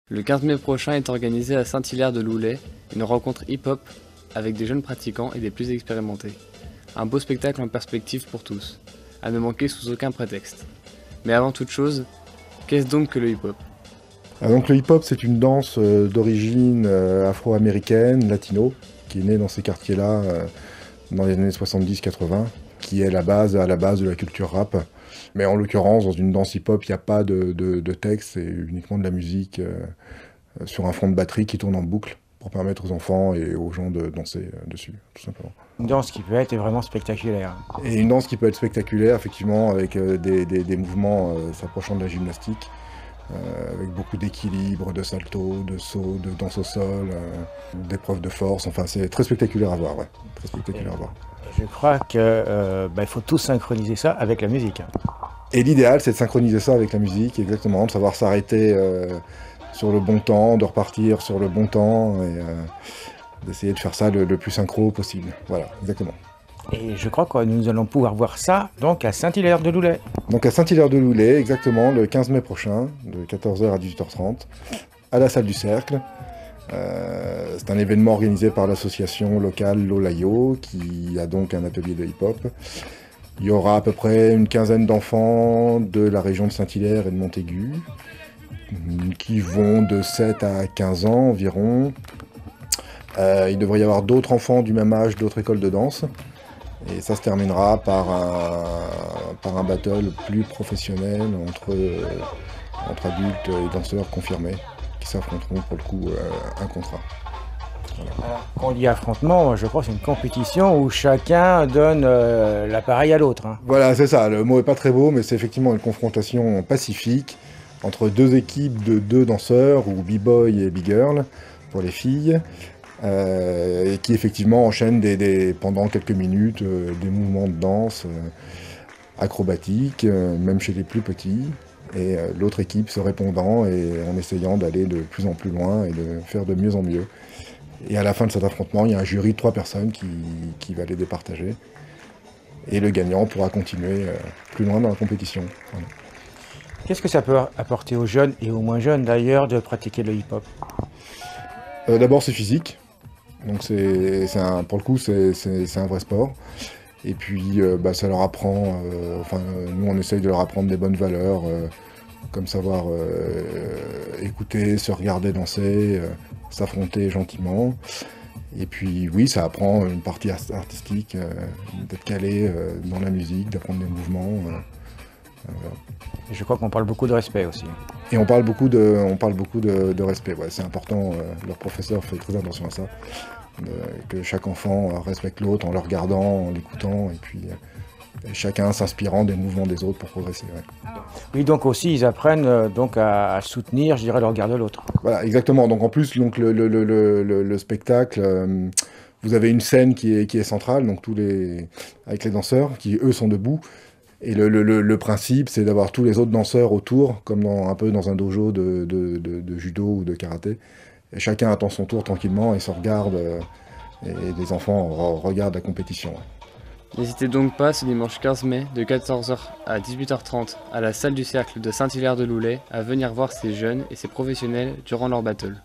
Le 15 mai prochain est organisée à Saint-Hilaire-de-Loulay une rencontre hip-hop avec des jeunes pratiquants et des plus expérimentés. Un beau spectacle en perspective pour tous, à ne manquer sous aucun prétexte. Mais avant toute chose, qu'est-ce donc que le hip-hop ? Donc le hip-hop, c'est une danse d'origine afro-américaine, latino, qui est née dans ces quartiers-là dans les années 70-80, qui est à la base de la culture rap. Mais en l'occurrence, dans une danse hip-hop, il n'y a pas de texte, c'est uniquement de la musique sur un fond de batterie qui tourne en boucle pour permettre aux enfants et aux gens de danser dessus, tout simplement. Une danse qui peut être vraiment spectaculaire. Et une danse qui peut être spectaculaire, effectivement, avec des mouvements s'approchant de la gymnastique. Avec beaucoup d'équilibre, de salto, de saut, de danse au sol, d'épreuves de force. Enfin, c'est très spectaculaire à voir, ouais. Très spectaculaire à voir. Je crois qu'il faut tous synchroniser ça avec la musique. Et l'idéal, c'est de synchroniser ça avec la musique, exactement, de savoir s'arrêter sur le bon temps, de repartir sur le bon temps, et d'essayer de faire ça le plus synchro possible. Voilà, exactement. Et je crois que nous allons pouvoir voir ça donc à Saint-Hilaire-de-Loulay. Donc à Saint-Hilaire-de-Loulay, exactement, le 15 mai prochain, de 14h à 18h30, à la salle du Cercle. C'est un événement organisé par l'association locale Lolayo, qui a donc un atelier de hip-hop. Il y aura à peu près une quinzaine d'enfants de la région de Saint-Hilaire et de Montaigu, qui vont de 7 à 15 ans environ. Il devrait y avoir d'autres enfants du même âge d'autres écoles de danse. Et ça se terminera par un battle plus professionnel entre adultes et danseurs confirmés qui s'affronteront pour le coup un contre un. Voilà. Alors, quand on dit affrontement, je crois que c'est une compétition où chacun donne l'appareil à l'autre. Hein. Voilà, c'est ça. Le mot est pas très beau, mais c'est effectivement une confrontation pacifique entre deux équipes de deux danseurs, ou b-boy et b-girl pour les filles. Et qui effectivement enchaîne pendant quelques minutes des mouvements de danse acrobatiques, même chez les plus petits, et l'autre équipe se répondant et en essayant d'aller de plus en plus loin et de faire de mieux en mieux. Et à la fin de cet affrontement, il y a un jury de 3 personnes qui va les départager, et le gagnant pourra continuer plus loin dans la compétition. Voilà. Qu'est-ce que ça peut apporter aux jeunes et aux moins jeunes d'ailleurs de pratiquer le hip-hop ? D'abord c'est physique. Donc pour le coup, c'est un vrai sport. Et puis, ça leur apprend, nous on essaye de leur apprendre des bonnes valeurs, comme savoir écouter, se regarder danser, s'affronter gentiment. Et puis oui, ça apprend une partie artistique, d'être calé dans la musique, d'apprendre des mouvements. Voilà. Je crois qu'on parle beaucoup de respect aussi. Et on parle beaucoup de respect, ouais, c'est important, leur professeur fait très attention à ça, que chaque enfant respecte l'autre en le regardant, en l'écoutant, et puis chacun s'inspirant des mouvements des autres pour progresser. Ouais. Oui, donc aussi ils apprennent donc à soutenir, je dirais, le regard de l'autre. Voilà, exactement, donc en plus donc, le spectacle, vous avez une scène qui est centrale, donc avec les danseurs, qui eux sont debout. Et le principe, c'est d'avoir tous les autres danseurs autour, comme un peu dans un dojo de judo ou de karaté. Et chacun attend son tour tranquillement et se regarde, et les enfants regardent la compétition. N'hésitez donc pas ce dimanche 15 mai de 14h à 18h30 à la salle du Cercle de Saint-Hilaire-de-Loulay à venir voir ces jeunes et ces professionnels durant leur battle.